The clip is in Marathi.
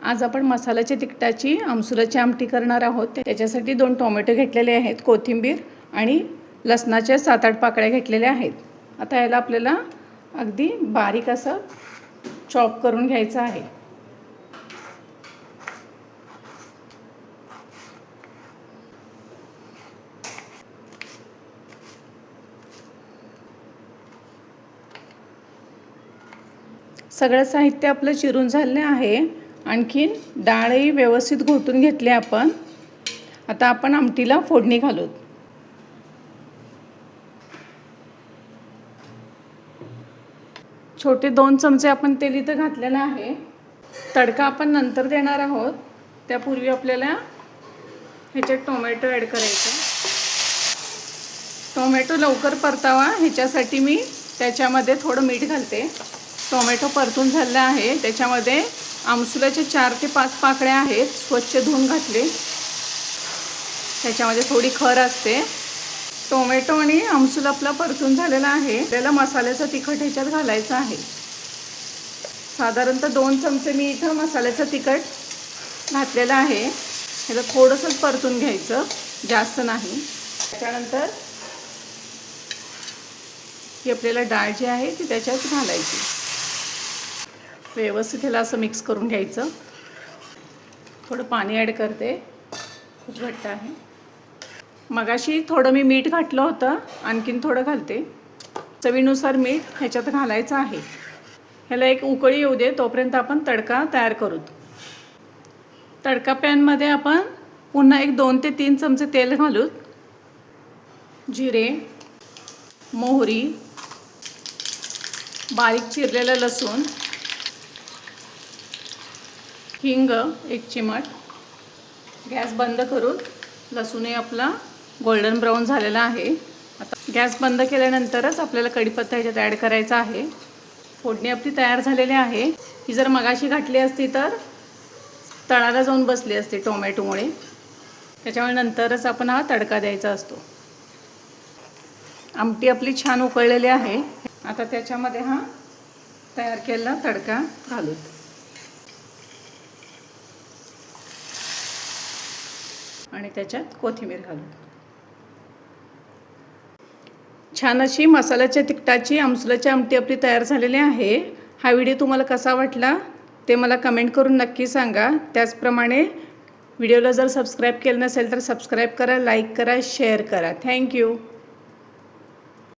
आज आपण मसाल्याच्या तिखटाची आमसुलाची आमटी करणार आहोत। त्याच्यासाठी 2 टोमॅटो घेतलेले आहेत, कोथिंबीर आणि लसणाच्या 7-8 पाकळ्या घेतलेल्या आहेत। आता याला आपल्याला अगदी बारीक असं चॉप करून घ्यायचं आहे। सगळं साहित्य आपलं चिरून झाले आहे। आणखीन डाळही व्यवस्थित घोटून घेतली आपण। आता आपण आमटीला फोडणी घालू। छोटे 2 चमचे आपण तेल इथे घातलेलं आहे। तडका आपण नंतर देणार आहोत, त्यापूर्वी आपल्याला ह्याच्यात टोमॅटो ॲड करायचा। टोमॅटो लवकर परतावा ह्याच्यासाठी मी त्याच्यामध्ये थोडं मीठ घालते। टोमॅटो परतून झाला आहे, त्याच्यामध्ये आमसुलाचे 4 ते 5 पाकळ्या आहेत, स्वच्छ धुवून घातले। त्याच्यामध्ये थोडी खर असते। टोमॅटो आणि आमसूल आपला परतून झालेला आहे। त्याला मसाल्याचा तिखट ह्याच्यात घालायचा आहे। साधारणतः 2 चमचे मी इथं मसाल्याचं तिखट घातलेलं आहे। ह्याला थोडंसं परतून घ्यायचं, जास्त नाही। त्याच्यानंतर ही आपल्याला डाळ जी आहे ती त्याच्यात घालायची। व्यवस्थित ह्याला असं मिक्स करून घ्यायचं। थोडं पाणी ॲड करते, खूप घट्ट आहे। मगाशी थोडं मी मीठ घातलं होतं, आणखीन थोडं घालते। चवीनुसार मीठ ह्याच्यात घालायचं आहे। ह्याला एक उकळी येऊ दे, तोपर्यंत आपण तडका तयार करू। तडका पॅनमध्ये आपण पुन्हा एक 2 ते 3 चमचे तेल घालू। जिरे, मोहरी, बारीक चिरलेलं लसूण, हिंग 1 चिमट। गॅस बंद करून लसूणही आपला गोल्डन ब्राऊन झालेला आहे। आता गॅस बंद केल्यानंतरच आपल्याला कढीपत्ता ह्याच्यात ॲड करायचा आहे। फोडणी आपली तयार झालेली आहे। ही जर मगाशी घातली असती तर तळाला जाऊन बसली असते टोमॅटोमुळे, त्याच्यामुळे नंतरच आपण हा तडका द्यायचा असतो। आमटी आपली छान उकळलेली आहे। आता त्याच्यामध्ये हा तयार केलेला तडका घालू आणि त्याच्यात कोथिंबीर घालू। छान अशी मसाल्याच्या तिखटाची आमसुलाची आमटी आपली तयार झालेली आहे। हा व्हिडिओ तुम्हाला कसा वाटला ते मला कमेंट करून नक्की सांगा। त्याचप्रमाणे व्हिडिओला जर सबस्क्राईब केलं नसेल तर सबस्क्राईब करा, लाईक करा, शेअर करा। थँक्यू।